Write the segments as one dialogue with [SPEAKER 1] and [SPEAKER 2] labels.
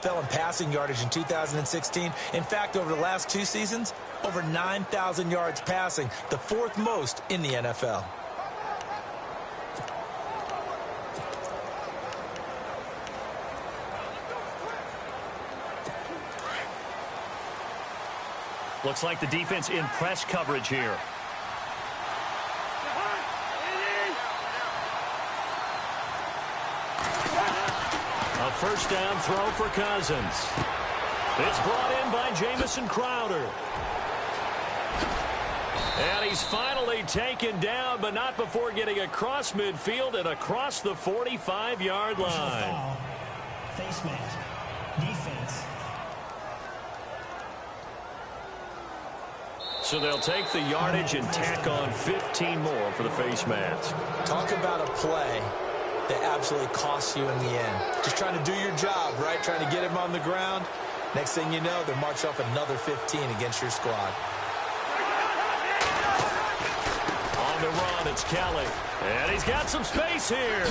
[SPEAKER 1] NFL in passing yardage in 2016. In fact, over the last 2 seasons, over 9,000 yards passing, the 4th most in the NFL.
[SPEAKER 2] Looks like the defense in press coverage here. A first down throw for Cousins. It's brought in by Jamison Crowder. And he's finally taken down, but not before getting across midfield and across the 45-yard line.
[SPEAKER 3] Face mask. Defense.
[SPEAKER 2] So they'll take the yardage and tack on 15 more for the face mask.
[SPEAKER 1] Talk about a play that absolutely costs you in the end. Just trying to do your job, right? Trying to get him on the ground. Next thing you know, they'll march off another 15 against your squad.
[SPEAKER 2] On the run, it's Kelly. And he's got some space here.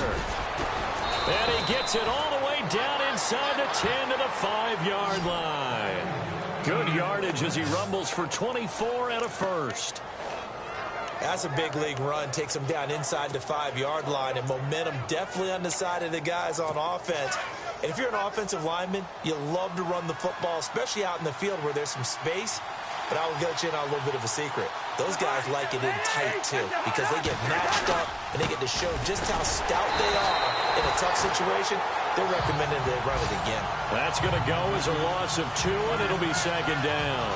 [SPEAKER 2] And he gets it all the way down inside the 10 to the 5-yard line. Good yardage as he rumbles for 24 and a first.
[SPEAKER 1] That's a big league run. Takes him down inside the 5-yard line, and momentum definitely on the side of the guys on offense. And if you're an offensive lineman, you love to run the football, especially out in the field where there's some space. But I will get you in on a little bit of a secret. Those guys like it in tight, too, because they get matched up, and they get to show just how stout they are in a tough situation. They're recommended they run it again.
[SPEAKER 2] That's going to go as a loss of 2, and it'll be second down.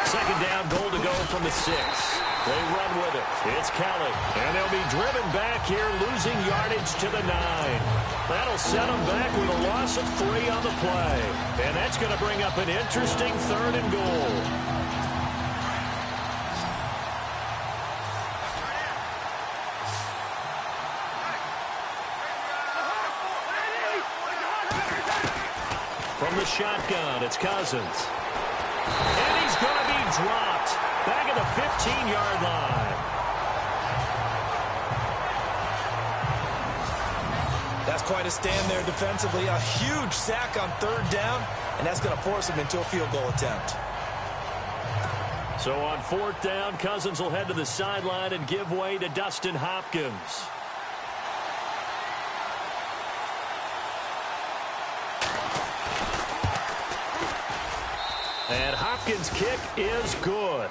[SPEAKER 2] Second down, goal to go from the 6. They run with it. It's Kelly. And they'll be driven back here, losing yardage to the 9. That'll set them back with a loss of 3 on the play. And that's going to bring up an interesting 3rd and goal. From the shotgun, it's Cousins. And he's going to be dropped back at the 15-yard line.
[SPEAKER 1] That's quite a stand there defensively. A huge sack on 3rd down, and that's going to force him into a field goal attempt.
[SPEAKER 2] So on 4th down, Cousins will head to the sideline and give way to Dustin Hopkins. And Hopkins' kick is good.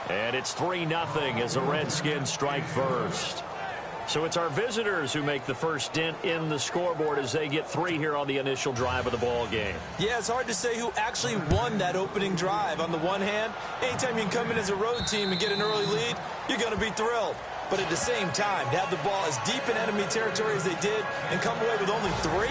[SPEAKER 2] And it's 3-0 as the Redskins strike first. So it's our visitors who make the first dent in the scoreboard as they get 3 here on the initial drive of the ball game.
[SPEAKER 1] Yeah, it's hard to say who actually won that opening drive. On the one hand, anytime you can come in as a road team and get an early lead, you're going to be thrilled. But at the same time, to have the ball as deep in enemy territory as they did and come away with only 3,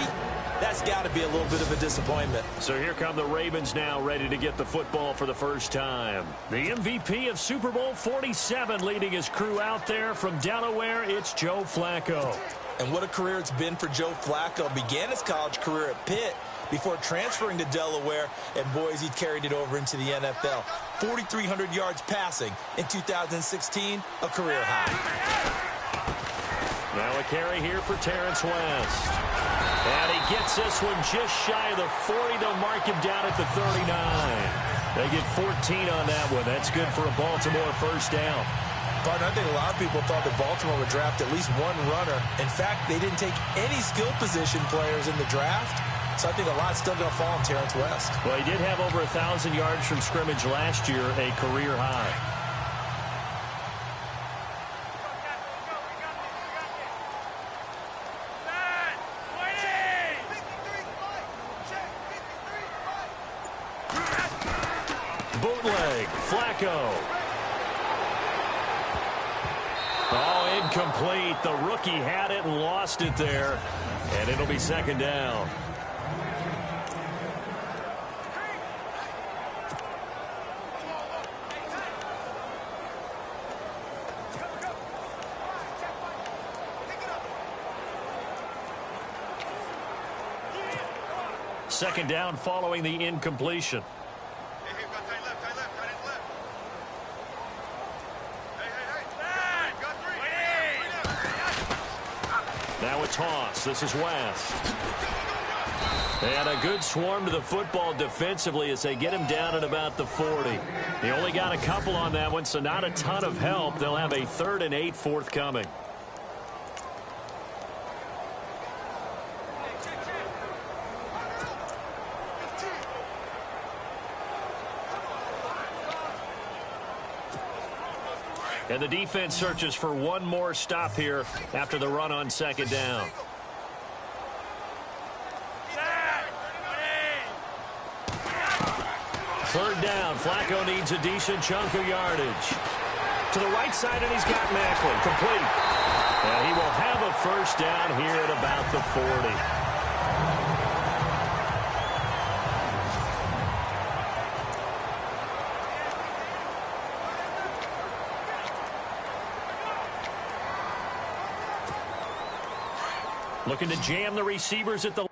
[SPEAKER 1] that's got to be a little bit of a disappointment.
[SPEAKER 2] So here come the Ravens now, ready to get the football for the first time. The MVP of Super Bowl 47 leading his crew out there from Delaware, it's Joe Flacco.
[SPEAKER 1] And what a career it's been for Joe Flacco. Began his college career at Pitt before transferring to Delaware, and boys, he carried it over into the NFL. 4,300 yards passing in 2016, a career high.
[SPEAKER 2] Now a carry here for Terrence West. And he gets this one just shy of the 40. They'll mark him down at the 39. They get 14 on that one. That's good for a Baltimore first down.
[SPEAKER 1] Partner, I think a lot of people thought that Baltimore would draft at least one runner. In fact, they didn't take any skill position players in the draft. So I think a lot's still going to fall on Terrence West.
[SPEAKER 2] Well, he did have over 1,000 yards from scrimmage last year, a career high. Bootleg, Flacco. Oh, incomplete. The rookie had it and lost it there. And it'll be second down. second down following the incompletion. Now a toss. This is West. And a good swarm to the football defensively as they get him down at about the 40. He only got a couple on that one, so not a ton of help. They'll have a 3rd and 8 forthcoming. And the defense searches for one more stop here after the run on second down. Third down. Flacco needs a decent chunk of yardage. To the right side, and he's got Macklin. Complete. And he will have a first down here at about the 40. Looking to jam the receivers at the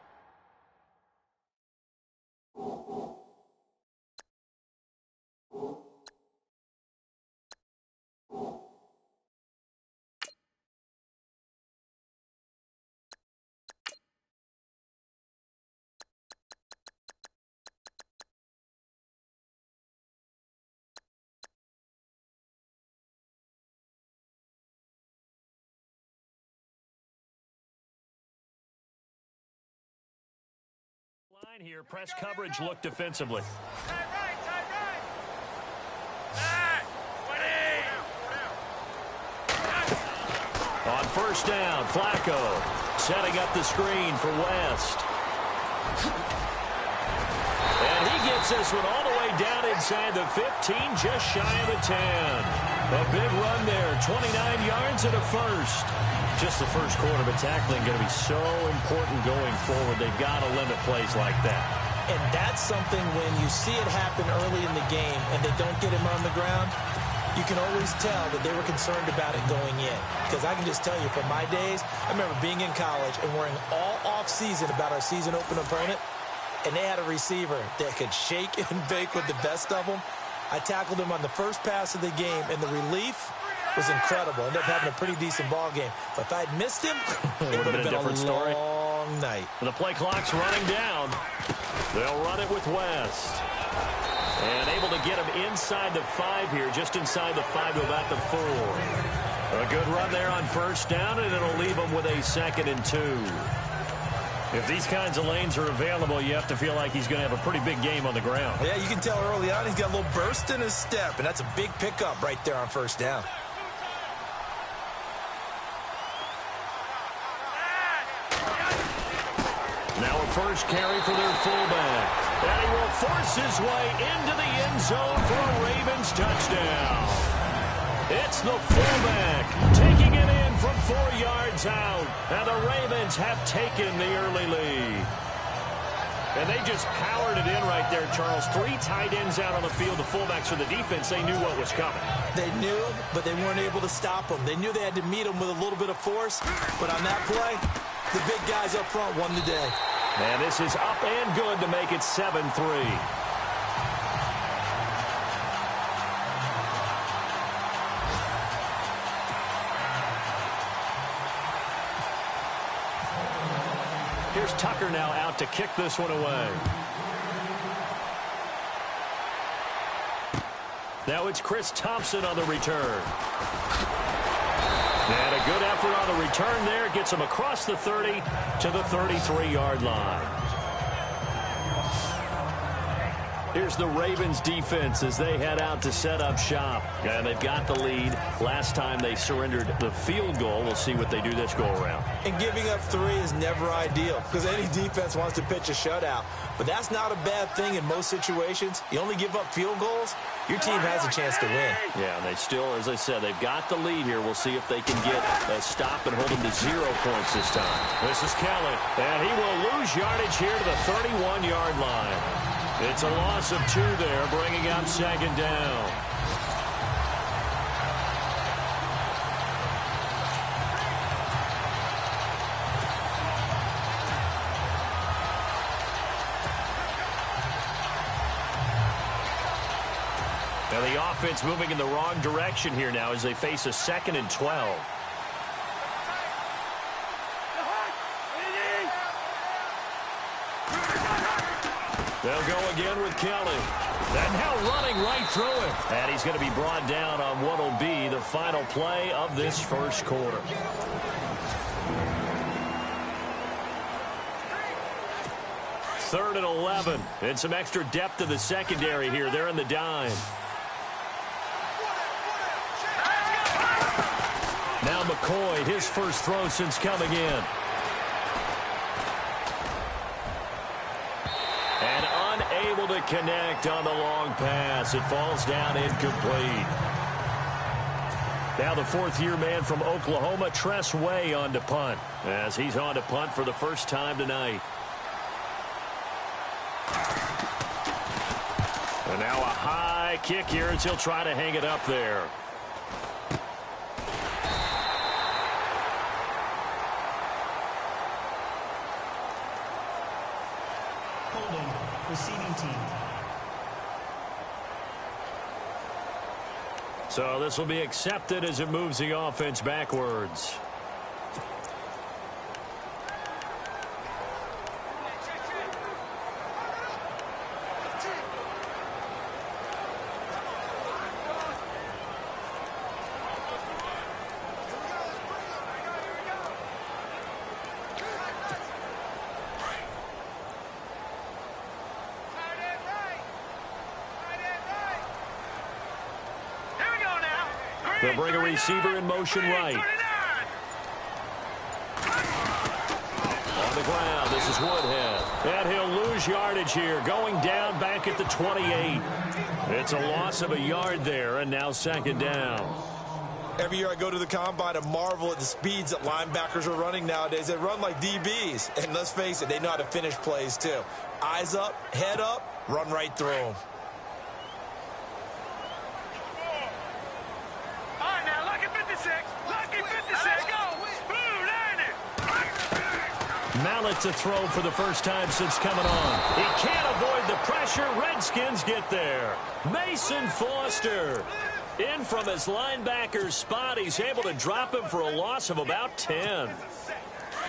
[SPEAKER 2] line here. Press coverage, look defensively. On first down, Flacco setting up the screen for West. And he gets this one all the way down inside the 15, just shy of the 10. A big run there, 29 yards and a first. Just the first quarter, but tackling going to be so important going forward. They've got to limit plays like that.
[SPEAKER 1] And that's something when you see it happen early in the game and they don't get him on the ground, you can always tell that they were concerned about it going in. Because I can just tell you from my days, I remember being in college and worrying all off-season about our season open opponent, and they had a receiver that could shake and bake with the best of them. I tackled him on the first pass of the game, and the relief was incredible. Ended up having a pretty decent ball game. But if I'd missed him, it would have been a different story. Long night.
[SPEAKER 2] The play clock's running down. They'll run it with West. And able to get him inside the 5 here, just inside the 5 to about the 4. A good run there on first down, and it'll leave him with a 2nd and 2. If these kinds of lanes are available, you have to feel like he's going to have a pretty big game on the ground.
[SPEAKER 1] Yeah, you can tell early on he's got a little burst in his step, and that's a big pickup right there on first down.
[SPEAKER 2] Now a first carry for their fullback. And he will force his way into the end zone for a Ravens touchdown. It's the fullback taking it in from 4 yards out. And the Ravens have taken the early lead. And they just powered it in right there, Charles. 3 tight ends out on the field. The fullbacks for the defense, they knew what was coming.
[SPEAKER 1] They knew, but they weren't able to stop them. They knew they had to meet them with a little bit of force. But on that play, the big guys up front won the day.
[SPEAKER 2] And this is up and good to make it 7-3. Here's Tucker now out to kick this one away. Now it's Chris Thompson on the return. And a good effort on the return there. Gets him across the 30 to the 33-yard line. Here's the Ravens defense as they head out to set up shop. And they've got the lead. Last time they surrendered the field goal. We'll see what they do this go-around.
[SPEAKER 1] And giving up 3 is never ideal because any defense wants to pitch a shutout. But that's not a bad thing in most situations. You only give up field goals, your team has a chance to win.
[SPEAKER 2] Yeah, and they still, as I said, they've got the lead here. We'll see if they can get a stop and hold them to 0 points this time. This is Kelly, and he will lose yardage here to the 31-yard line. It's a loss of 2 there, bringing up 2nd down. Now the offense moving in the wrong direction here now as they face a 2nd and 12. They'll go again with Kelly. And now running right through it. And he's going to be brought down on what will be the final play of this first quarter. Third and 11. And some extra depth to the secondary here. They're in the dime. Now McCoy, his first throw since coming in. And unable to connect on the long pass. It falls down incomplete. Now the fourth-year man from Oklahoma, Tress Way, on to punt. As he's on to punt for the first time tonight. And now a high kick here as he'll try to hang it up there.
[SPEAKER 3] Holding, receiving team.
[SPEAKER 2] So this will be accepted as it moves the offense backwards. They'll bring a receiver in motion right. On the ground, this is Woodhead. And he'll lose yardage here, going down back at the 28. It's a loss of a yard there, and now 2nd down.
[SPEAKER 1] Every year I go to the combine and marvel at the speeds that linebackers are running nowadays. They run like DBs. And let's face it, they know how to finish plays too. Eyes up, head up, run right through them.
[SPEAKER 2] Mallet to throw for the first time since coming on. He can't avoid the pressure. Redskins get there. Mason Foster in from his linebacker's spot. He's able to drop him for a loss of about 10.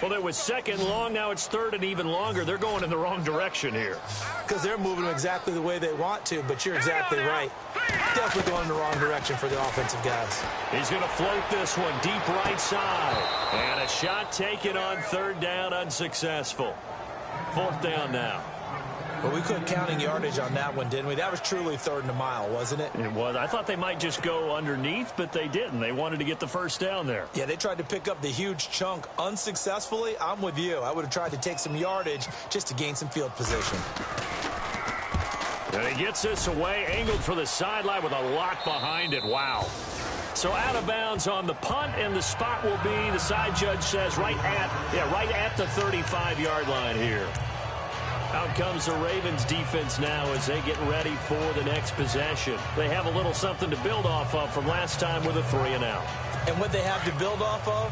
[SPEAKER 2] Well, it was 2nd long. Now it's 3rd and even longer. They're going in the wrong direction here.
[SPEAKER 1] Because they're moving exactly the way they want to, but you're exactly right. Definitely going in the wrong direction for the offensive guys.
[SPEAKER 2] He's going to float this one deep right side. And a shot taken on 3rd down, unsuccessful. 4th down now.
[SPEAKER 1] But we couldn't counting yardage on that one, didn't we? That was truly 3rd and a mile, wasn't it?
[SPEAKER 2] It was. I thought they might just go underneath, but they didn't. They wanted to get the first down there.
[SPEAKER 1] Yeah, they tried to pick up the huge chunk unsuccessfully. I'm with you. I would have tried to take some yardage just to gain some field position.
[SPEAKER 2] And he gets this away, angled for the sideline with a lock behind it. Wow. So out of bounds on the punt, and the spot will be, the side judge says, right at the 35-yard line here. Out comes the Ravens defense now as they get ready for the next possession. They have a little something to build off of from last time with a 3-and-out.
[SPEAKER 1] And what they have to build off of,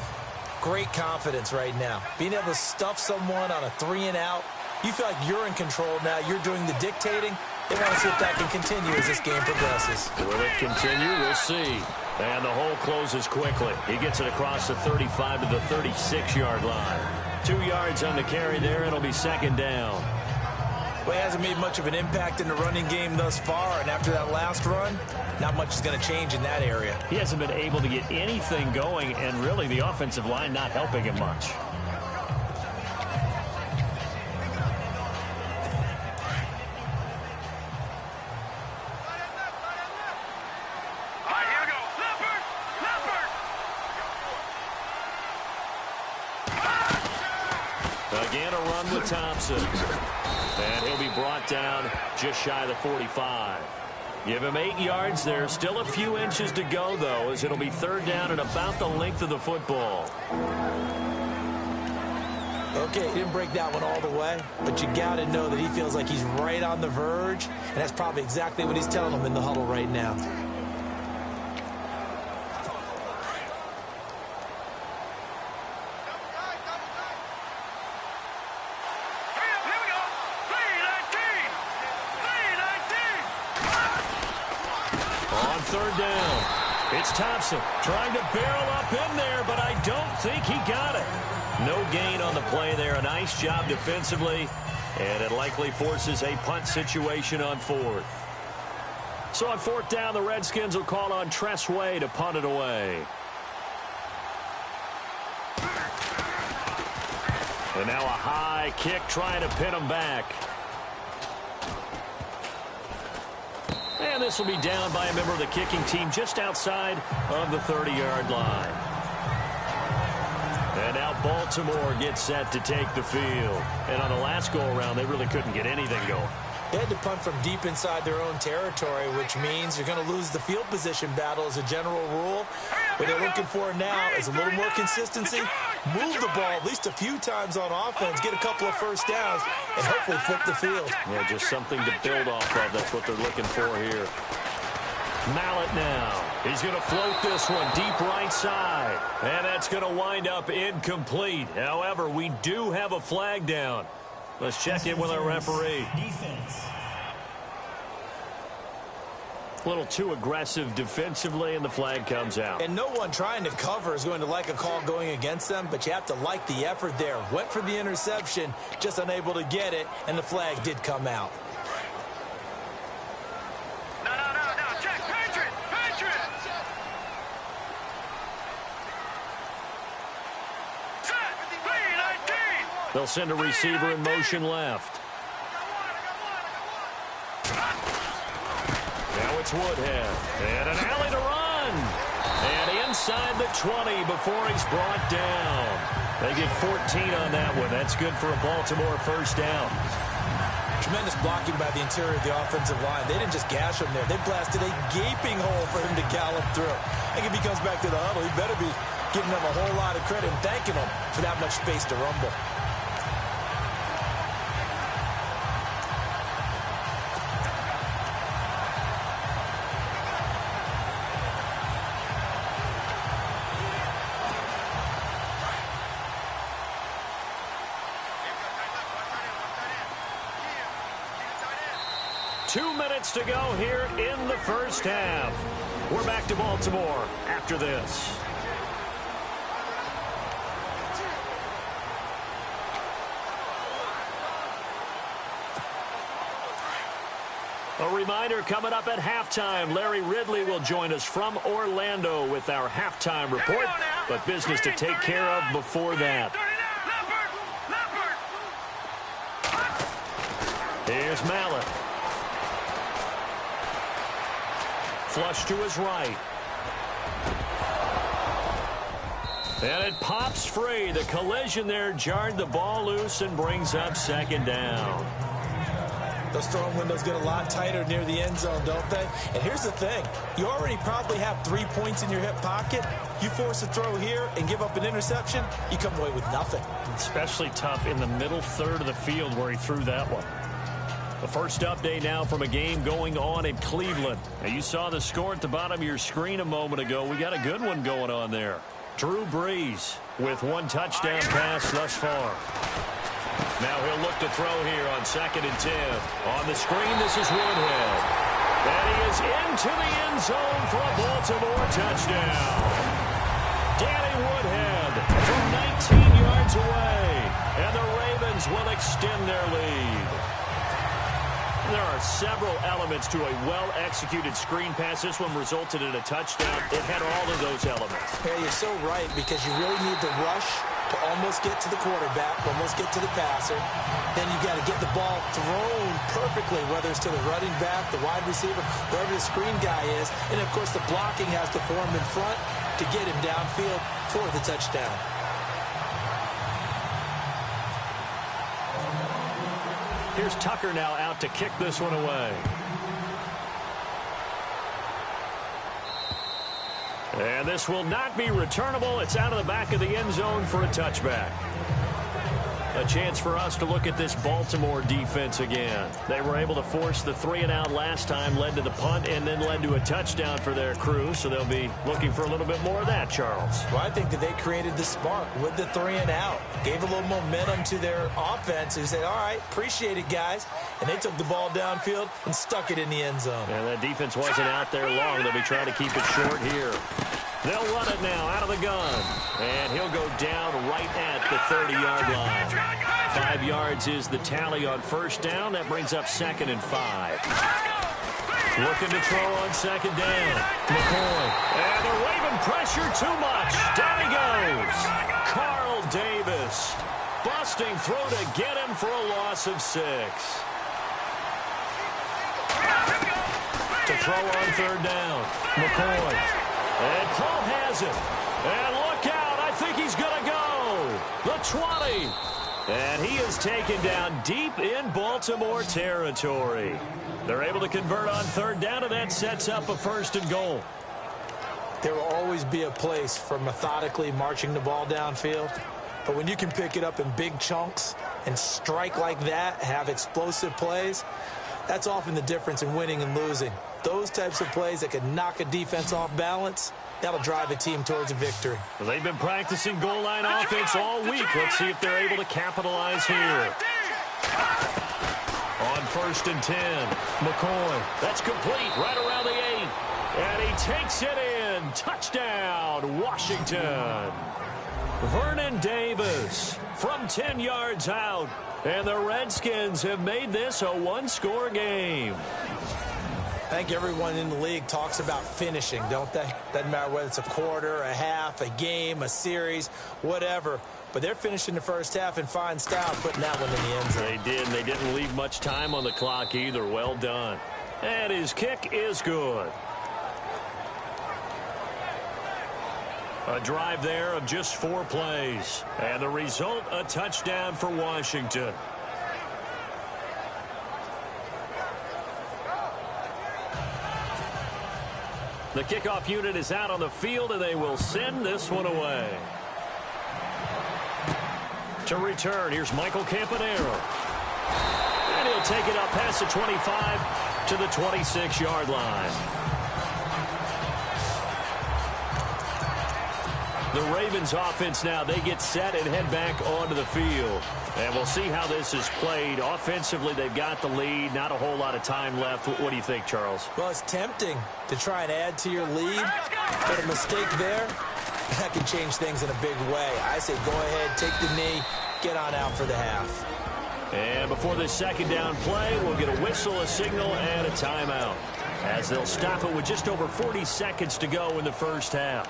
[SPEAKER 1] great confidence right now. Being able to stuff someone on a 3-and-out, you feel like you're in control now. You're doing the dictating. They want to see if that can continue as this game progresses.
[SPEAKER 2] Will it continue? We'll see. And the hole closes quickly. He gets it across the 35 to the 36-yard line. 2 yards on the carry there. It'll be 2nd down.
[SPEAKER 1] Well, he hasn't made much of an impact in the running game thus far, and after that last run, not much is going to change in that area.
[SPEAKER 2] He hasn't been able to get anything going, and really the offensive line not helping him much. Again, a run with Thompson. And he'll be brought down just shy of the 45. Give him 8 yards there. Still a few inches to go, though, as it'll be 3rd down and about the length of the football.
[SPEAKER 1] Okay, he didn't break that one all the way, but you got to know that he feels like he's right on the verge, and that's probably exactly what he's telling them in the huddle right now.
[SPEAKER 2] third down. It's Thompson trying to barrel up in there, but I don't think he got it. No gain on the play there. A nice job defensively, and it likely forces a punt situation on fourth. So on fourth down, the Redskins will call on Tressway to punt it away. And now a high kick trying to pin him back. And this will be down by a member of the kicking team just outside of the 30-yard line. And now Baltimore gets set to take the field. And on the last go-around, they really couldn't get anything going.
[SPEAKER 1] They had to punt from deep inside their own territory, which means you're going to lose the field position battle as a general rule. What they're looking for now is a little more consistency, move the ball at least a few times on offense, get a couple of first downs, and hopefully flip the field.
[SPEAKER 2] Yeah, just something to build off of. That's what they're looking for here. Mallet now. He's going to float this one deep right side. And that's going to wind up incomplete. However, we do have a flag down. Let's check in with our referee.
[SPEAKER 3] Defense.
[SPEAKER 2] A little too aggressive defensively, and the flag comes out.
[SPEAKER 1] And no one trying to cover is going to like a call going against them, but you have to like the effort there. Went for the interception, just unable to get it, and the flag did come out.
[SPEAKER 4] No, check, Patriot! Set, B-19!
[SPEAKER 2] They'll send a receiver in motion left. Now it's Woodhead. And an alley to run. And inside the 20 before he's brought down. They get 14 on that one. That's good for a Baltimore first down.
[SPEAKER 1] Tremendous blocking by the interior of the offensive line. They didn't just gash him there. They blasted a gaping hole for him to gallop through. I think if he comes back to the huddle, he better be giving them a whole lot of credit and thanking them for that much space to rumble.
[SPEAKER 2] 2 minutes to go here in the first half. We're back to Baltimore after this. A reminder, coming up at halftime, Larry Ridley will join us from Orlando with our halftime report, but business to take care of before that. Here's Mallet. Flush to his right. And it pops free. The collision there jarred the ball loose and brings up second down.
[SPEAKER 1] Those throwing windows get a lot tighter near the end zone, don't they? And here's the thing. You already probably have 3 points in your hip pocket. You force a throw here and give up an interception, you come away with nothing.
[SPEAKER 2] Especially tough in the middle third of the field where he threw that one. The first update now from a game going on in Cleveland. Now, you saw the score at the bottom of your screen a moment ago. We got a good one going on there. Drew Brees with 1 touchdown pass thus far. Now he'll look to throw here on 2nd and 10. On the screen, this is Woodhead. And he is into the end zone for a Baltimore touchdown. Danny Woodhead from 19 yards away. And the Ravens will extend their lead. There are several elements to a well-executed screen pass. This one resulted in a touchdown. It had all of those elements.
[SPEAKER 1] Yeah, you're so right, because you really need the rush to almost get to the quarterback, almost get to the passer. Then you've got to get the ball thrown perfectly, whether it's to the running back, the wide receiver, wherever the screen guy is. And, of course, the blocking has to form in front to get him downfield for the touchdown.
[SPEAKER 2] Here's Tucker now out to kick this one away. And this will not be returnable. It's out of the back of the end zone for a touchback. A chance for us to look at this Baltimore defense again. They were able to force the 3-and-out last time, led to the punt, and then led to a touchdown for their crew. So they'll be looking for a little bit more of that, Charles.
[SPEAKER 1] Well, I think that they created the spark with the 3-and-out. Gave a little momentum to their offense. Who said, all right, appreciate it, guys. And they took the ball downfield and stuck it in the end zone.
[SPEAKER 2] And that defense wasn't out there long. They'll be trying to keep it short here. They'll run it now out of the gun. And he'll go down right at the 30-yard line. 5 yards is the tally on first down. That brings up 2nd and 5. Looking to throw on 2nd down. McCoy. And they're waving pressure too much. Down he goes. Carl Davis. Busting through to get him for a loss of 6. To throw on 3rd down. McCoy. And Cole has it. And look out. I think he's going to go. The 20. And he is taken down deep in Baltimore territory. They're able to convert on 3rd down, and that sets up a 1st and goal.
[SPEAKER 1] There will always be a place for methodically marching the ball downfield. But when you can pick it up in big chunks and strike like that, have explosive plays, that's often the difference in winning and losing. Those types of plays that can knock a defense off balance, that'll drive a team towards a victory.
[SPEAKER 2] Well, they've been practicing goal line offense all week. Let's see if they're able to capitalize here. On 1st and 10, McCoy. That's complete right around the 8. And he takes it in. Touchdown, Washington. Vernon Davis from 10 yards out. And the Redskins have made this a 1-score game.
[SPEAKER 1] I think everyone in the league talks about finishing, don't they? Doesn't matter whether it's a quarter, a half, a game, a series, whatever. But they're finishing the first half in fine style, putting that one in the end zone.
[SPEAKER 2] They did, and they didn't leave much time on the clock either. Well done. And his kick is good. A drive there of just 4 plays. And the result, a touchdown for Washington. The kickoff unit is out on the field, and they will send this one away. To return, here's Michael Campanaro. And he'll take it up past the 25 to the 26-yard line. The Ravens offense now, they get set and head back onto the field. And we'll see how this is played. Offensively, they've got the lead. Not a whole lot of time left. What do you think, Charles?
[SPEAKER 1] Well, it's tempting to try and add to your lead, but a mistake there, that can change things in a big way. I say go ahead, take the knee, get on out for the half.
[SPEAKER 2] And before this 2nd down play, we'll get a whistle, a signal, and a timeout, as they'll stop it with just over 40 seconds to go in the first half.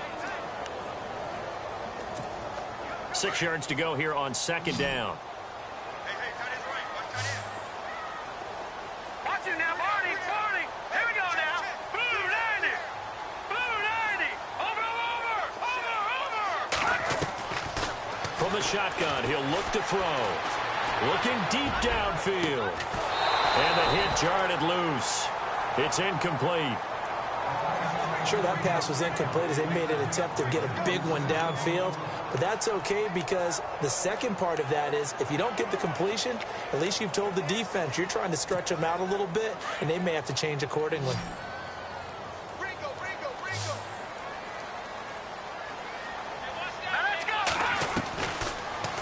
[SPEAKER 2] 6 yards to go here on 2nd down.
[SPEAKER 4] Watch it now, Barney. Here we go now. Blue 90. Blue 90. Over.
[SPEAKER 2] From the shotgun, he'll look to throw. Looking deep downfield. And the hit jarred it loose. It's incomplete.
[SPEAKER 1] Sure, that pass was incomplete as they made an attempt to get a big one downfield. But that's okay because the second part of that is if you don't get the completion, at least you've told the defense you're trying to stretch them out a little bit, and they may have to change accordingly.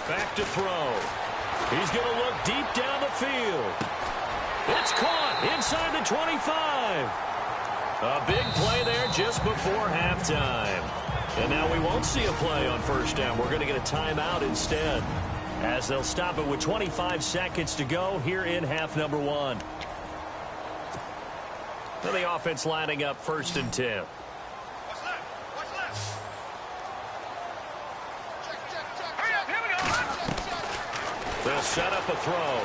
[SPEAKER 2] Back to throw. He's going to look deep down the field. It's caught inside the 25. A big play there just before halftime. And now we won't see a play on first down. We're going to get a timeout instead, as they'll stop it with 25 seconds to go here in half number 1. Then the offense lining up 1st and 10. They'll set up a throw.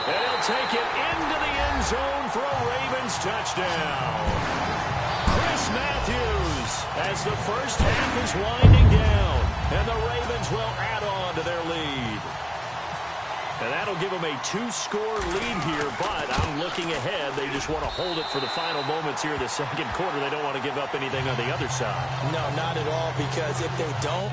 [SPEAKER 2] And he'll take it into the end zone for a Ravens touchdown. Chris Matthews, as the first half is winding down, and the Ravens will add on to their lead. And that'll give them a 2-score lead here, but I'm looking ahead. They just want to hold it for the final moments here in the 2nd quarter. They don't want to give up anything on the other side.
[SPEAKER 1] No, not at all, because if they don't,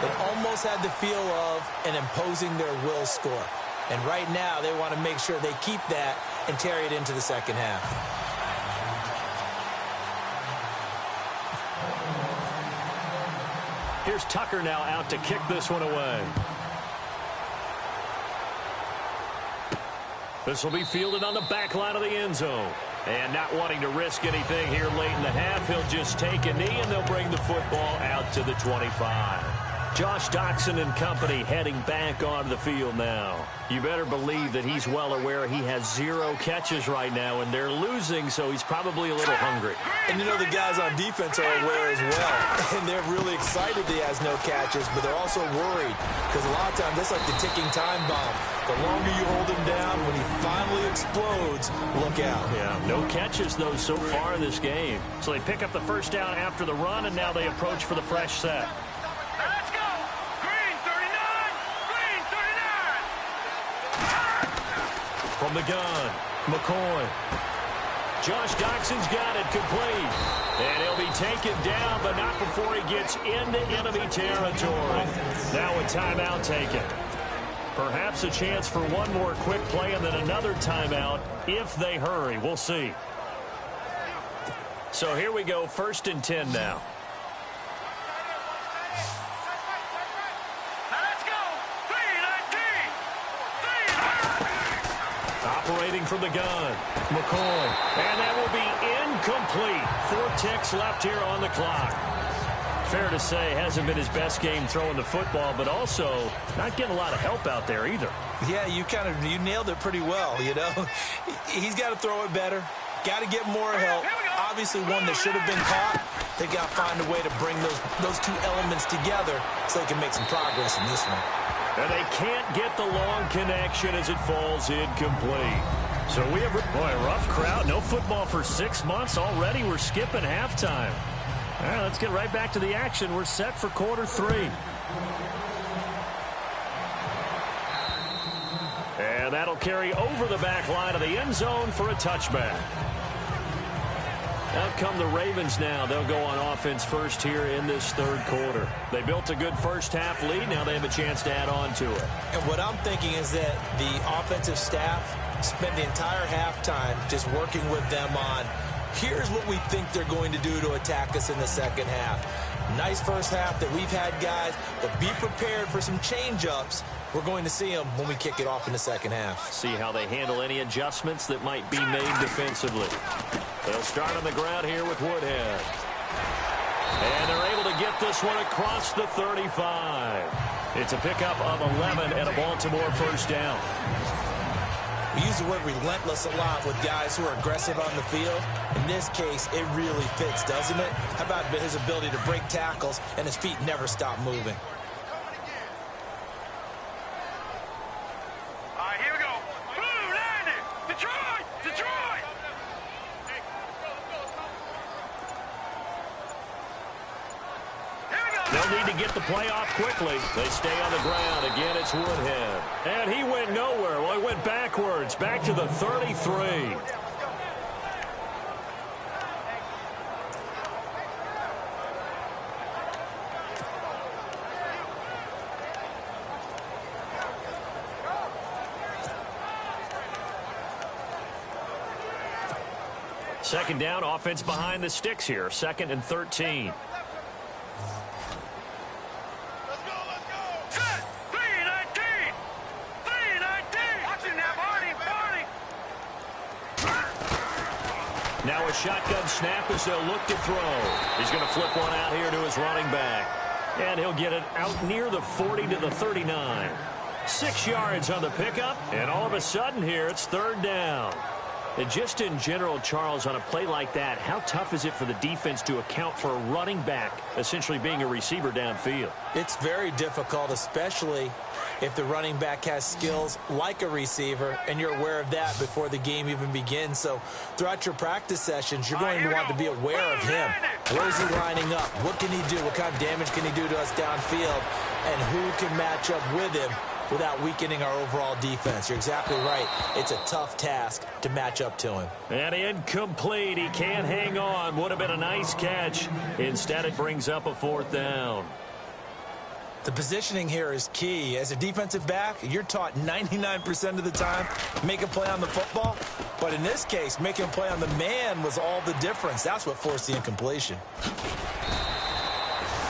[SPEAKER 1] It almost had the feel of an imposing their will score. And right now, they want to make sure they keep that and carry it into the second half.
[SPEAKER 2] Here's Tucker now out to kick this one away. This will be fielded on the back line of the end zone. And not wanting to risk anything here late in the half, he'll just take a knee, and they'll bring the football out to the 25. Josh Doctson and company heading back onto the field now. You better believe that he's well aware he has 0 catches right now, and they're losing, so he's probably a little hungry.
[SPEAKER 1] And you know the guys on defense are aware as well. And they're really excited that he has no catches, but they're also worried because a lot of times that's like the ticking time bomb. The longer you hold him down, when he finally explodes, look out.
[SPEAKER 2] Yeah, no catches, though, so far in this game. So they pick up the first down after the run, and now they approach for the fresh set.
[SPEAKER 4] Let's go! Green 39! Green 39!
[SPEAKER 2] From the gun, McCoy. Josh Doctson's got it complete. And he'll be taken down, but not before he gets into enemy territory. Now a timeout taken. Perhaps a chance for one more quick play and then another timeout if they hurry. We'll see. So here we go, 1st and 10 now.
[SPEAKER 4] Let's go! 319! 319!
[SPEAKER 2] Operating from the gun, McCoy. And that will be incomplete. 4 ticks left here on the clock. Fair to say, hasn't been his best game throwing the football, but also not getting a lot of help out there either.
[SPEAKER 1] Yeah, you nailed it pretty well, you know. He's got to throw it better. Got to get more help. Obviously, one that should have been caught. They got to find a way to bring those 2 elements together so they can make some progress in this one.
[SPEAKER 2] And they can't get the long connection as it falls incomplete. So we have, boy, a rough crowd. No football for 6 months already. We're skipping halftime. All right, let's get right back to the action. We're set for quarter 3. And that'll carry over the back line of the end zone for a touchback. Out come the Ravens now. They'll go on offense first here in this 3rd quarter. They built a good first half lead. Now they have a chance to add on to it.
[SPEAKER 1] And what I'm thinking is that the offensive staff spent the entire halftime just working with them on here's what we think they're going to do to attack us in the second half. Nice first half that we've had, guys, but be prepared for some change-ups. We're going to see them when we kick it off in the second half.
[SPEAKER 2] See how they handle any adjustments that might be made defensively. They'll start on the ground here with Woodhead. And they're able to get this one across the 35. It's a pickup of 11 and a Baltimore first down.
[SPEAKER 1] We use the word relentless a lot with guys who are aggressive on the field. In this case, it really fits, doesn't it? How about his ability to break tackles and his feet never stop moving?
[SPEAKER 4] All right, here we go. Blue 90! Detroit! Detroit! Here we go!
[SPEAKER 2] They'll need to get the play off quickly. They stay on the ground. Again, it's Woodhead. And he went nowhere. Well, he went backwards, back to the 33. Second down, offense behind the sticks here. 2nd and 13.
[SPEAKER 4] Set! 319! 319! Watch it now, Barney!
[SPEAKER 2] Now a shotgun snap as they'll look to throw. He's going to flip one out here to his running back. And he'll get it out near the 40 to the 39. 6 yards on the pickup, and all of a sudden here it's 3rd down. And just in general, Charles, on a play like that, how tough is it for the defense to account for a running back essentially being a receiver downfield?
[SPEAKER 1] It's very difficult, especially if the running back has skills like a receiver, and you're aware of that before the game even begins. So throughout your practice sessions, you're going to want to be aware of him. Where is he lining up? What can he do? What kind of damage can he do to us downfield? And who can match up with him without weakening our overall defense? You're exactly right. It's a tough task to match up to him.
[SPEAKER 2] And incomplete. He can't hang on. Would have been a nice catch. Instead, it brings up a 4th down.
[SPEAKER 1] The positioning here is key. As a defensive back, you're taught 99% of the time, make a play on the football. But in this case, making a play on the man was all the difference. That's what forced the incompletion.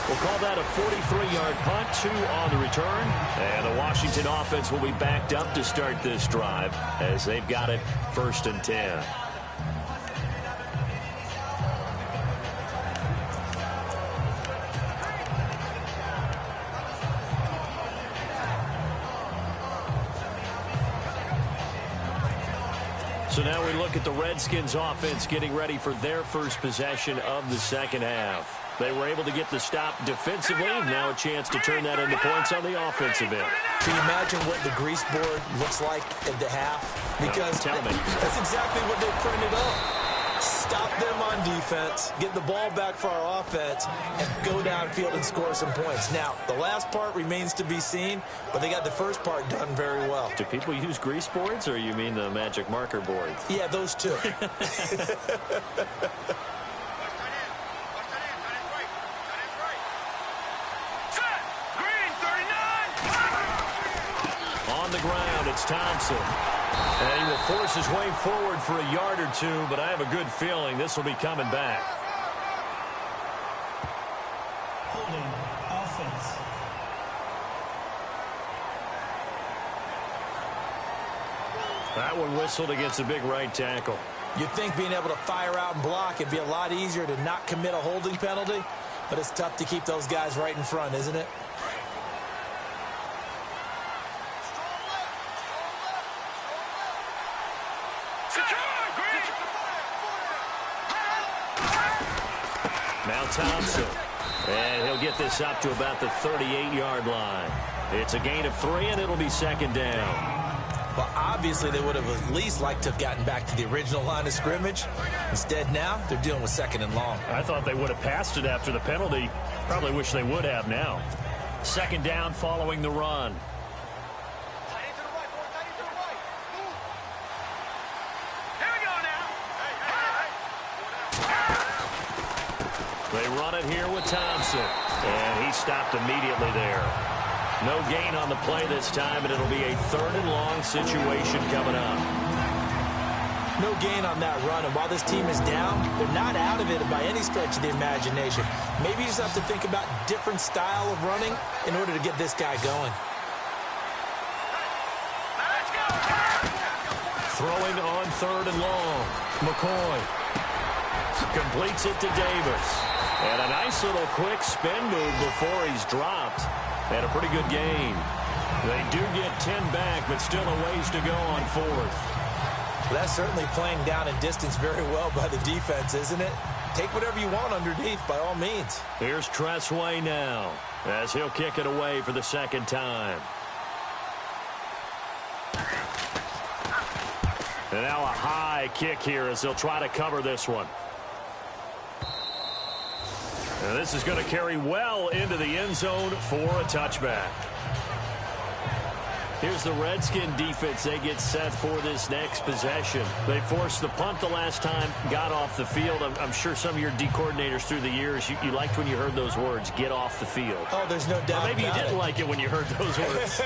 [SPEAKER 2] We'll call that a 43-yard punt, 2 on the return. And the Washington offense will be backed up to start this drive as they've got it 1st and 10. So now we look at the Redskins offense getting ready for their first possession of the second half. They were able to get the stop defensively. Now a chance to turn that into points on the offensive end.
[SPEAKER 1] Can you imagine what the grease board looks like at the half? Because
[SPEAKER 2] tell me.
[SPEAKER 1] That's exactly what they printed up. Stop them on defense, get the ball back for our offense, and go downfield and score some points. Now, the last part remains to be seen, but they got the first part done very well.
[SPEAKER 2] Do people use grease boards, or you mean the magic marker boards?
[SPEAKER 1] Yeah, those two.
[SPEAKER 2] On the ground, it's Thompson. And he will force his way forward for a yard or two, but I have a good feeling this will be coming back.
[SPEAKER 3] Holding offense.
[SPEAKER 2] That one whistled against a big right tackle.
[SPEAKER 1] You'd think being able to fire out and block, it'd be a lot easier to not commit a holding penalty, but it's tough to keep those guys right in front, isn't it?
[SPEAKER 2] Now Thompson. And he'll get this up to about the 38-yard line. It's a gain of 3, and it'll be 2nd down.
[SPEAKER 1] Well, obviously, they would have at least liked to have gotten back to the original line of scrimmage. Instead, now, they're dealing with 2nd and long.
[SPEAKER 2] I thought they would have passed it after the penalty. Probably wish they would have now. 2nd down following the run. They run it here with Thompson. And he stopped immediately there. No gain on the play this time, and it'll be a 3rd and long situation coming up.
[SPEAKER 1] No gain on that run, and while this team is down, they're not out of it by any stretch of the imagination. Maybe you just have to think about different style of running in order to get this guy going.
[SPEAKER 2] Throwing on 3rd and long. McCoy completes it to Davis. And a nice little quick spin move before he's dropped. And a pretty good gain. They do get 10 back, but still a ways to go on 4th.
[SPEAKER 1] Well, that's certainly playing down and distance very well by the defense, isn't it? Take whatever you want underneath, by all means.
[SPEAKER 2] Here's Tressway now, as he'll kick it away for the 2nd time. And now a high kick here as they'll try to cover this one. And this is going to carry well into the end zone for a touchback. Here's the Redskin defense. They get set for this next possession. They forced the punt the last time, got off the field. I'm sure some of your D coordinators through the years, you liked when you heard those words, get off the field.
[SPEAKER 1] Oh, there's no doubt.
[SPEAKER 2] Or maybe you didn't like it when you heard those words.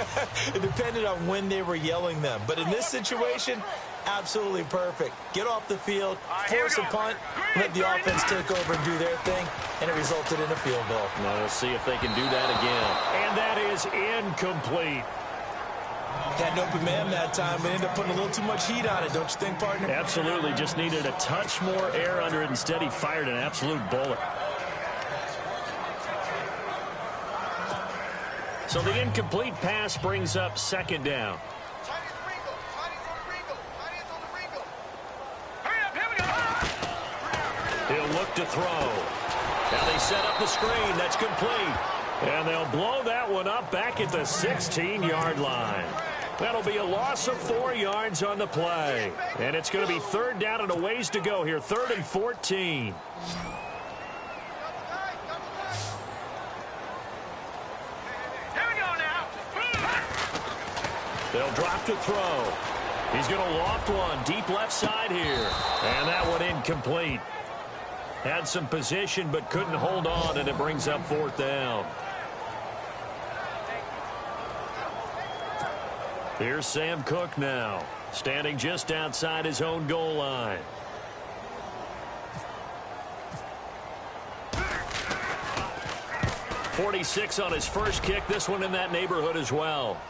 [SPEAKER 1] It depended on when they were yelling them. But in this situation, absolutely perfect. Get off the field, force a punt, let the offense take over and do their thing, and it resulted in a field goal.
[SPEAKER 2] Now we'll see if they can do that again. And that is incomplete.
[SPEAKER 1] Had an open man that time, but ended up putting a little too much heat on it, don't you think, partner?
[SPEAKER 2] Absolutely. Just needed a touch more air under it. Instead, he fired an absolute bullet. So the incomplete pass brings up 2nd down. He'll look to throw. Now they set up the screen. That's complete. And they'll blow that one up back at the 16-yard line. That'll be a loss of 4 yards on the play. And it's going to be 3rd down and a ways to go here. 3rd and 14.
[SPEAKER 4] Here we go now.
[SPEAKER 2] They'll drop to throw. He's going to loft one deep left side here. And that one incomplete. Had some position but couldn't hold on, and it brings up 4th down. Here's Sam Cook now, standing just outside his own goal line. .46 on his first kick. This one in that neighborhood as well.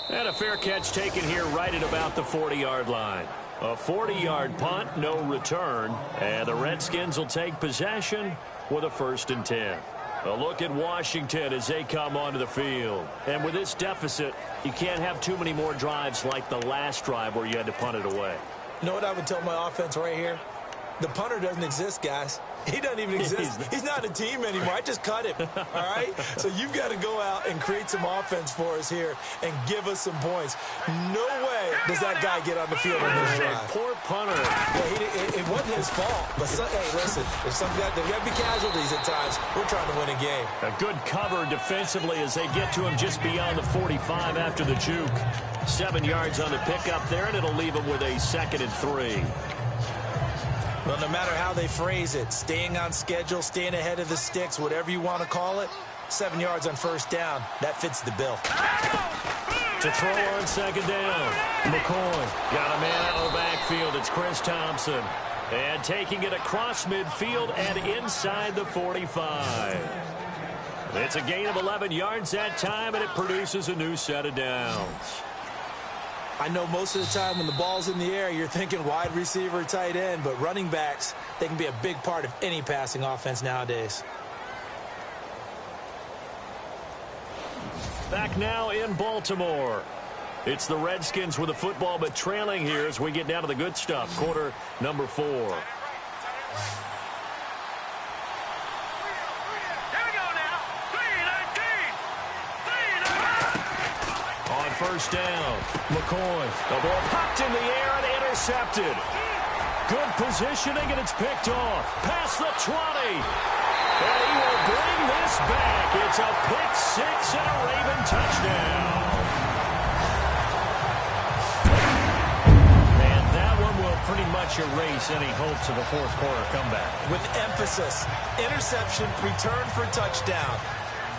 [SPEAKER 2] And a fair catch taken here right at about the 40-yard line. A 40-yard punt, no return. And the Redskins will take possession with a 1st and 10. A look at Washington as they come onto the field. And with this deficit, you can't have too many more drives like the last drive where you had to punt it away.
[SPEAKER 1] You know what I would tell my offense right here? The punter doesn't exist, guys. He doesn't even exist. He's not a team anymore. I just cut him, all right? So you've got to go out and create some offense for us here and give us some points. No way does that guy get on the field on this drive.
[SPEAKER 2] Poor punter.
[SPEAKER 1] Yeah, it wasn't his fault. But, hey, listen, there's got to be casualties at times. We're trying to win a game.
[SPEAKER 2] A good cover defensively as they get to him just beyond the 45 after the juke. 7 yards on the pickup there, and it'll leave him with a 2nd and 3.
[SPEAKER 1] Well, no matter how they phrase it, staying on schedule, staying ahead of the sticks, whatever you want to call it, 7 yards on 1st down, that fits the bill.
[SPEAKER 2] To throw on 2nd down, McCoy got a man out of the backfield. It's Chris Thompson. And taking it across midfield and inside the 45. It's a gain of 11 yards that time, and it produces a new set of downs.
[SPEAKER 1] I know most of the time when the ball's in the air, you're thinking wide receiver, tight end, but running backs, they can be a big part of any passing offense nowadays.
[SPEAKER 2] Back now in Baltimore. It's the Redskins with the football, but trailing here as we get down to the good stuff. Quarter number 4.
[SPEAKER 4] Here we go now. 3-19.
[SPEAKER 2] On 1st down, McCoy. The ball popped in the air and intercepted. Good positioning, and it's picked off. Past the 20. And he will bring this back. It's a pick 6 and a Raven touchdown. And that one will pretty much erase any hopes of a 4th quarter comeback.
[SPEAKER 1] With emphasis, interception, return for touchdown.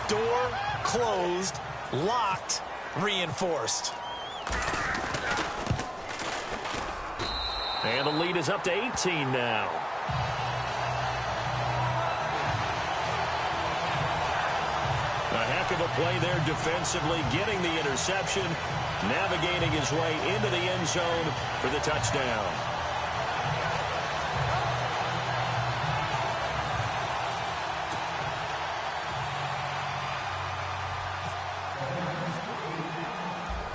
[SPEAKER 1] Door closed, locked, reinforced.
[SPEAKER 2] And the lead is up to 18 now. A heck of a play there defensively, getting the interception, navigating his way into the end zone for the touchdown.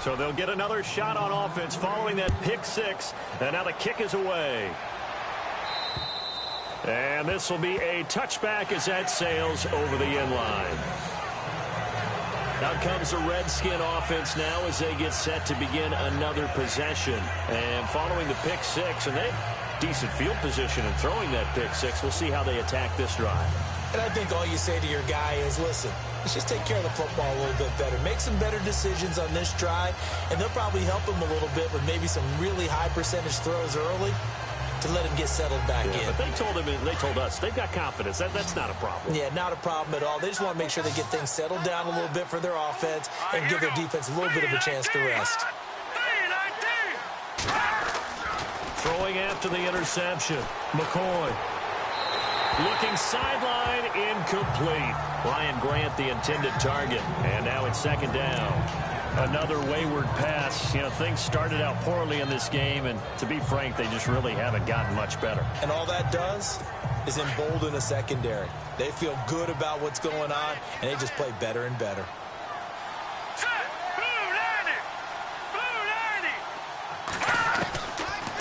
[SPEAKER 2] So they'll get another shot on offense following that pick 6, and now the kick is away. And this will be a touchback as that sails over the end line. Out comes the Redskin offense now as they get set to begin another possession. And following the pick 6, and they have decent field position in throwing that pick 6. We'll see how they attack this drive.
[SPEAKER 1] And I think all you say to your guy is, listen, let's just take care of the football a little bit better. Make some better decisions on this drive, and they'll probably help him a little bit with maybe some really high percentage throws early to let him get settled back in.
[SPEAKER 2] But they told him, and they told us, they've got confidence. That's not a problem.
[SPEAKER 1] Yeah, not a problem at all. They just want to make sure they get things settled down a little bit for their offense and give their defense a little bit of a chance to rest.
[SPEAKER 4] 3-19.
[SPEAKER 2] Throwing after the interception, McCoy. Looking sideline, incomplete. Ryan Grant, the intended target. And now it's 2nd down. Another wayward pass. You know, things started out poorly in this game, and to be frank, they just really haven't gotten much better.
[SPEAKER 1] And all that does is embolden a secondary. They feel good about what's going on, and they just play better and better.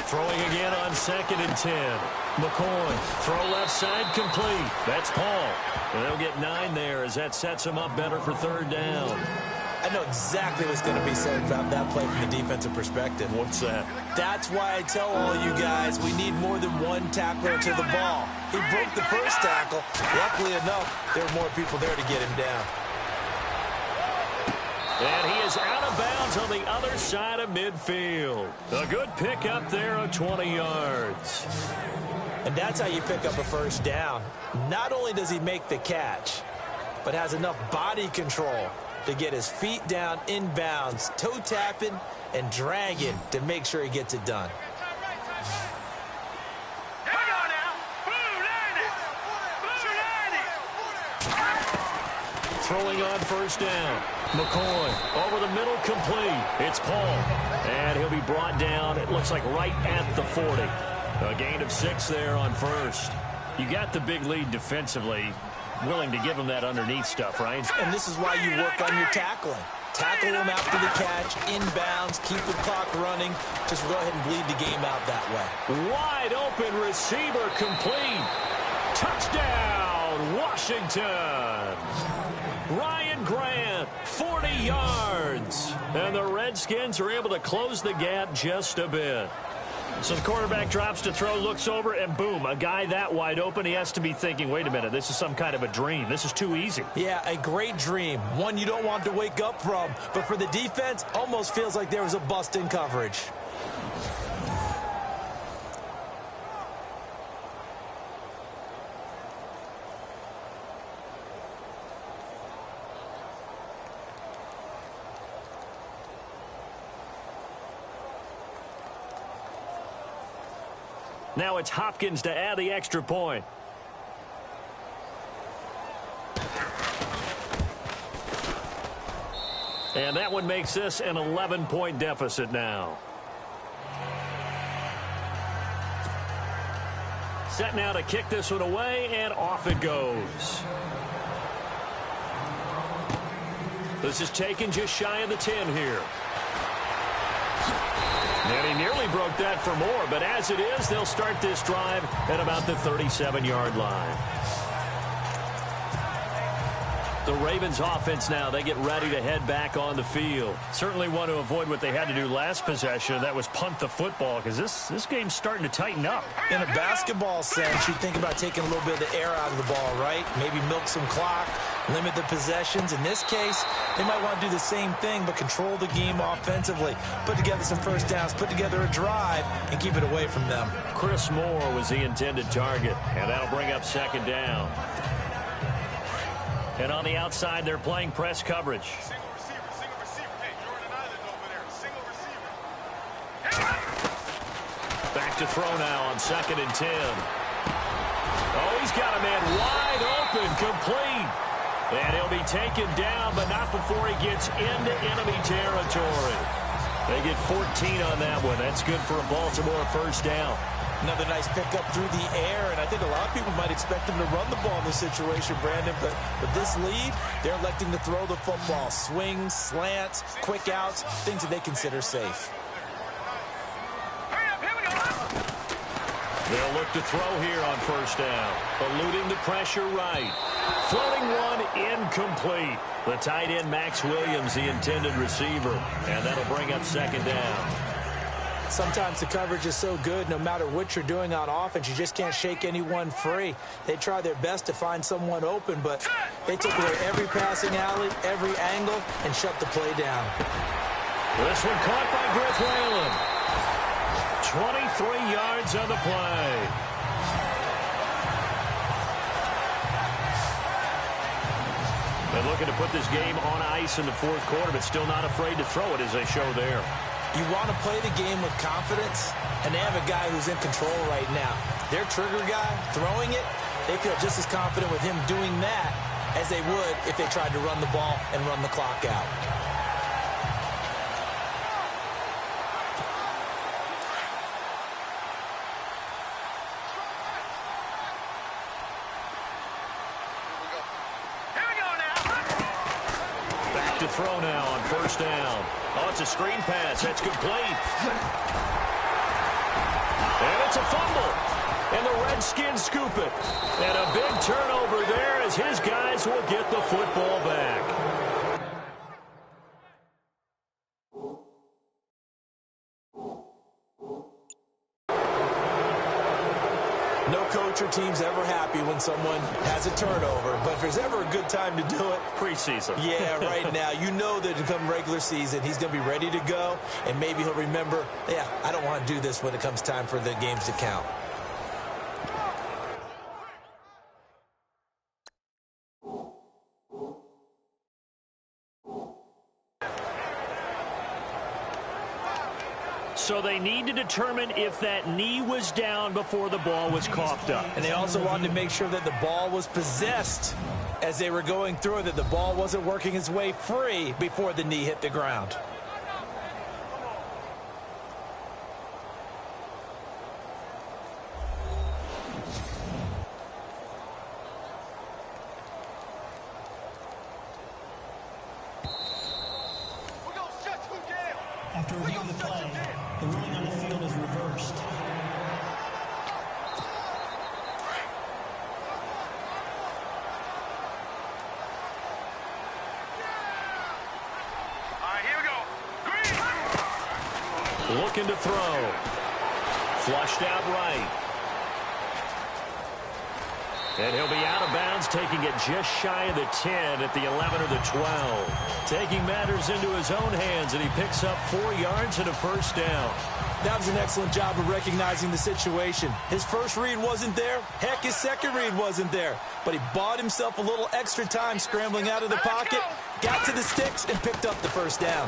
[SPEAKER 2] Throwing again on 2nd and 10. McCoy, throw left side, complete. That's Paul. And they'll get 9 there as that sets him up better for 3rd down.
[SPEAKER 1] I know exactly what's going to be said about that play from the defensive perspective.
[SPEAKER 2] What's that?
[SPEAKER 1] That's why I tell all you guys we need more than one tackler to the ball. He broke the first tackle. Luckily enough, there were more people there to get him down.
[SPEAKER 2] And he is out of bounds on the other side of midfield. A good pickup there of 20 yards.
[SPEAKER 1] And that's how you pick up a 1st down. Not only does he make the catch, but has enough body control to get his feet down inbounds, toe tapping and dragging to make sure he gets it done.
[SPEAKER 4] Here we go now. Blue 90. Blue 90.
[SPEAKER 2] Throwing on first down. McCoy over the middle, complete. It's Paul. And he'll be brought down, it looks like right at the 40. A gain of 6 there on first. You got the big lead defensively. Willing to give him that underneath stuff, right?
[SPEAKER 1] And this is why you work on your tackling. Tackle him after the catch, inbounds, keep the clock running. Just go ahead and bleed the game out that way.
[SPEAKER 2] Wide open receiver, complete. Touchdown, Washington. Ryan Grant, 40 yards. And the Redskins are able to close the gap just a bit. So the quarterback drops to throw, looks over, and boom, a guy that wide open, he has to be thinking, wait a minute, this is some kind of a dream. This is too easy.
[SPEAKER 1] Yeah, a great dream. One you don't want to wake up from. But for the defense, almost feels like there was a bust in coverage.
[SPEAKER 2] Now it's Hopkins to add the extra point. And that one makes this an 11-point deficit now. Set now to kick this one away, and off it goes. This is taken just shy of the 10 here. And he nearly broke that for more, but as it is, they'll start this drive at about the 37-yard line. The Ravens offense now, they get ready to head back on the field. Certainly want to avoid what they had to do last possession. That was punt the football, because this game's starting to tighten up.
[SPEAKER 1] In a basketball sense, you think about taking a little bit of the air out of the ball, right? Maybe milk some clock, limit the possessions. In this case, they might want to do the same thing, but control the game offensively. Put together some first downs, put together a drive, and keep it away from them.
[SPEAKER 2] Chris Moore was the intended target, and that'll bring up second down. And on the outside, they're playing press coverage.
[SPEAKER 4] Single receiver. Hey, Jordan Island over there. Single receiver.
[SPEAKER 2] Back to throw now on 2nd and 10. Oh, he's got a man wide open, complete. And he'll be taken down, but not before he gets into enemy territory. They get 14 on that one. That's good for a Baltimore first down.
[SPEAKER 1] Another nice pickup through the air, and I think a lot of people might expect them to run the ball in this situation, Brandon, but with this lead, they're electing to throw the football. Swings, slants, quick outs, things that they consider safe.
[SPEAKER 4] Hurry up, here we go.
[SPEAKER 2] They'll look to throw here on first down. Eluding the pressure right. Floating one incomplete. The tight end, Max Williams, the intended receiver, and that'll bring up second down.
[SPEAKER 1] Sometimes the coverage is so good, no matter what you're doing on offense, you just can't shake anyone free. They try their best to find someone open, but they took away every passing alley, every angle, and shut the play down.
[SPEAKER 2] This one caught by Griff Whalen. 23 yards on the play. They're looking to put this game on ice in the fourth quarter, but still not afraid to throw it as they show there.
[SPEAKER 1] You want to play the game with confidence, and they have a guy who's in control right now. Their trigger guy, throwing it, they feel just as confident with him doing that as they would if they tried to run the ball and run the clock out.
[SPEAKER 4] Here we go now.
[SPEAKER 2] Back to throw now on first down. Oh, it's a screen pass. That's complete. And it's a fumble. And the Redskins scoop it. And a big turnover there as his guys will get the football back.
[SPEAKER 1] No coach or team's ever happy when someone has a turnover, but if there's ever a good time to do it,
[SPEAKER 2] Preseason.
[SPEAKER 1] yeah, right now, you know that come regular season, he's going to be ready to go, and maybe he'll remember, yeah, I don't want to do this when it comes time for the games to count.
[SPEAKER 2] So they need to determine if that knee was down before the ball was coughed up.
[SPEAKER 1] And they also wanted to make sure that the ball was possessed as they were going through it, that the ball wasn't working its way free before the knee hit the ground.
[SPEAKER 3] After reviewing the play, the ruling on the field is reversed.
[SPEAKER 4] All right, here we go. Green.
[SPEAKER 2] Looking to throw. Flushed out right. And he'll be out of bounds, taking it just shy of the 10 at the 11 or the 12. Taking matters into his own hands, and he picks up 4 yards and a first down.
[SPEAKER 1] That was an excellent job of recognizing the situation. His first read wasn't there. Heck, his second read wasn't there. But he bought himself a little extra time scrambling out of the pocket, got to the sticks, and picked up the first down.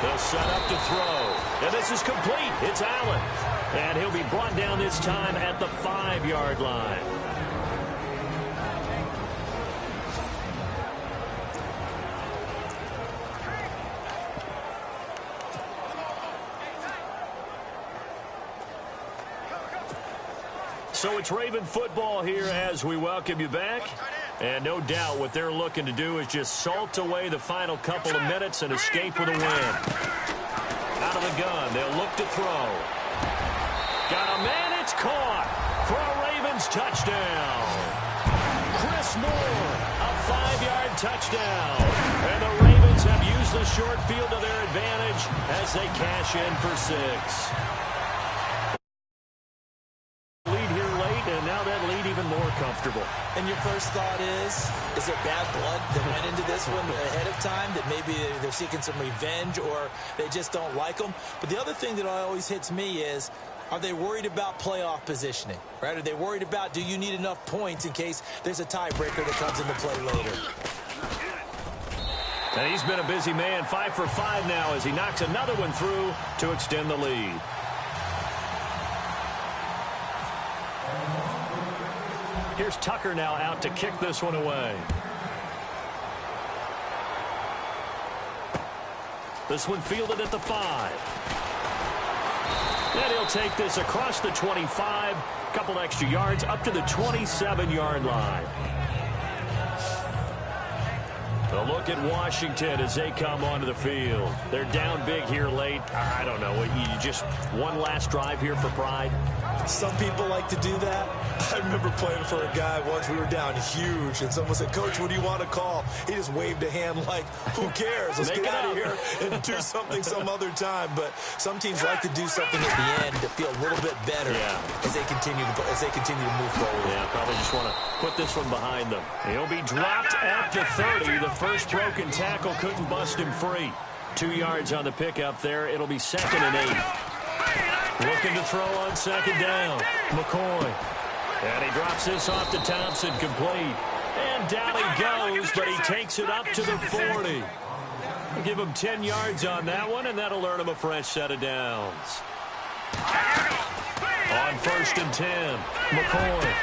[SPEAKER 2] They'll set up to throw. And this is complete. It's Allen. And he'll be brought down this time at the 5-yard line. So it's Raven football here as we welcome you back. And no doubt what they're looking to do is just salt away the final couple of minutes and escape with a win. Out of the gun, they'll look to throw. Got a man, it's caught for a Ravens touchdown. Chris Moore, a 5-yard touchdown. And the Ravens have used the short field to their advantage as they cash in for 6. And now that lead even more comfortable.
[SPEAKER 1] And your first thought is there bad blood that went into this one ahead of time, that maybe they're seeking some revenge or they just don't like them? But the other thing that always hits me is, are they worried about playoff positioning, right? Are they worried about, do you need enough points in case there's a tiebreaker that comes into play later?
[SPEAKER 2] And he's been a busy man, 5 for 5 now as he knocks another one through to extend the lead. Here's Tucker now out to kick this one away. This one fielded at the 5. And he'll take this across the 25, couple extra yards up to the 27-yard line. A look at Washington as they come onto the field. They're down big here late. I don't know. You just one last drive here for pride?
[SPEAKER 1] Some people like to do that. I remember playing for a guy once. We were down huge, and someone said, "Coach, what do you want to call?" He just waved a hand like, who cares? Let's get out of here and do something some other time. But some teams like to do something at the end to feel a little bit better as they continue to move forward.
[SPEAKER 2] Yeah, probably just want to put this one behind them. He'll be dropped at the 30. The first broken tackle couldn't bust him free. 2 yards on the pickup there. It'll be 2nd and 8. Looking to throw on 2nd down. McCoy. And he drops this off to Thompson, complete. And down he goes, but he takes it up to the 40. We'll give him 10 yards on that one, and that'll earn him a fresh set of downs. On 1st and 10, McCoy.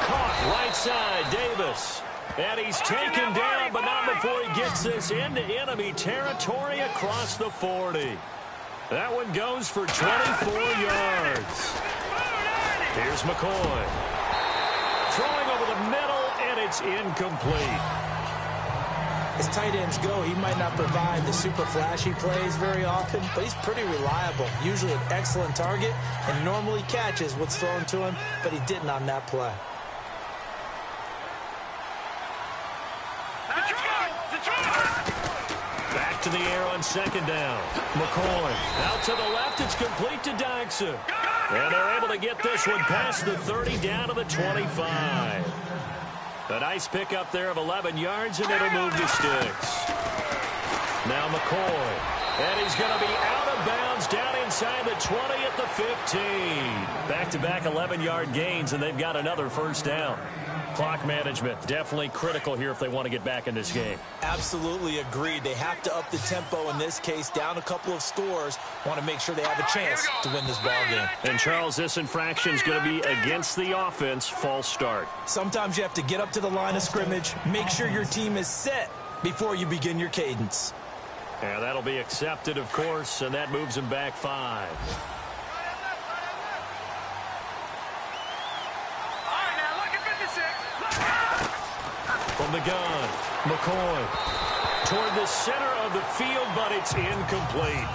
[SPEAKER 2] Caught right side, Davis. And he's taken down, but not before he gets this into enemy territory across the 40. That one goes for 24 yards. Here's McCoy. Throwing over the middle, and it's incomplete.
[SPEAKER 1] As tight ends go, he might not provide the super flashy plays very often, but he's pretty reliable. Usually an excellent target, and normally catches what's thrown to him, but he didn't on that play.
[SPEAKER 2] Back to the air on 2nd down. McCoy out to the left. It's complete to Dykstra. And they're able to get this one past the 30 down to the 25. A nice pickup there of 11 yards, and it'll move to sticks. Now McCoy. And he's going to be out of bounds down inside the 20 at the 15. Back-to-back 11-yard gains, and they've got another first down. Clock management, definitely critical here if they want to get back in this game.
[SPEAKER 1] Absolutely agreed. They have to up the tempo in this case, down a couple of scores. Want to make sure they have a chance to win this ball game.
[SPEAKER 2] And, Charles, this infraction is going to be against the offense. False start.
[SPEAKER 1] Sometimes you have to get up to the line of scrimmage, make sure your team is set before you begin your cadence.
[SPEAKER 2] And that'll be accepted, of course, and that moves him back 5. From the gun, McCoy toward the center of the field, but it's incomplete.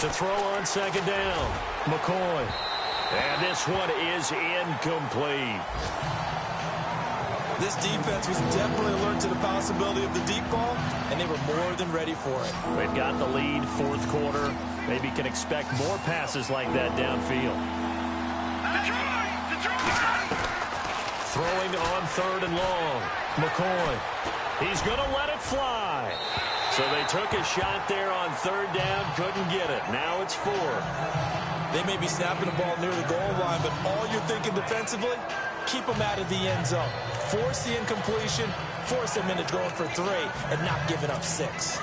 [SPEAKER 2] To throw on second down, McCoy. And this one is incomplete.
[SPEAKER 1] This defense was definitely alert to the possibility of the deep ball, and they were more than ready for it.
[SPEAKER 2] They've got the lead, fourth quarter. Maybe can expect more passes like that downfield. Throwing on third and long, McCoy. He's going to let it fly. So they took a shot there on third down, couldn't get it. Now it's 4.
[SPEAKER 1] They may be snapping the ball near the goal line, but all you're thinking defensively, keep them out of the end zone. Force the incompletion, force them into going for 3, and not giving up 6.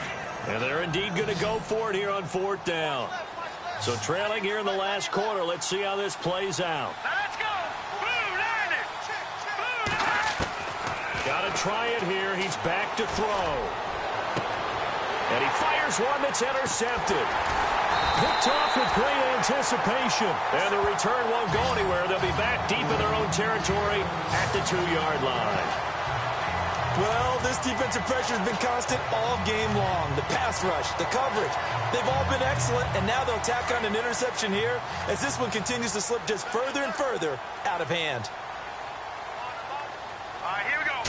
[SPEAKER 2] And they're indeed going to go for it here on fourth down. So trailing here in the last quarter, let's see how this plays out.
[SPEAKER 4] Let's go! Blue 90! Blue 90!
[SPEAKER 2] Got to try it here. He's back to throw. And he fires one that's intercepted. Picked off with great anticipation. And the return won't go anywhere. They'll be back deep in their own territory at the 2-yard line.
[SPEAKER 1] Well, this defensive pressure has been constant all game long. The pass rush, the coverage, they've all been excellent, and now they'll tack on an interception here as this one continues to slip just further and further out of hand.
[SPEAKER 4] All right, here we go.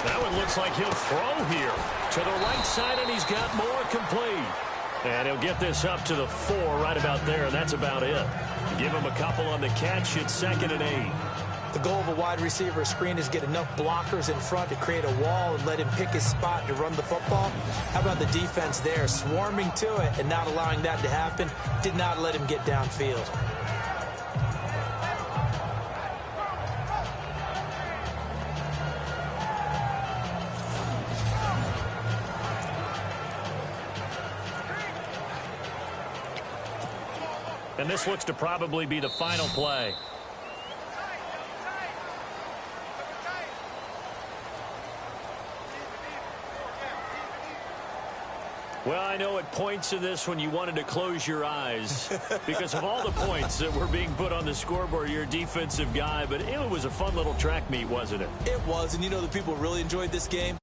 [SPEAKER 2] That one looks like he'll throw here to the right side, and he's got more complete. And he'll get this up to the 4 right about there, and that's about it. Give him a couple on the catch. It's 2nd and 8.
[SPEAKER 1] The goal of a wide receiver screen is get enough blockers in front to create a wall and let him pick his spot to run the football. How about the defense there, swarming to it and not allowing that to happen? Did not let him get downfield.
[SPEAKER 2] And this looks to probably be the final play. Well, I know at points in this when you wanted to close your eyes because of all the points that were being put on the scoreboard. You're a defensive guy, but it was a fun little track meet, wasn't it?
[SPEAKER 1] It was, and you know the people really enjoyed this game?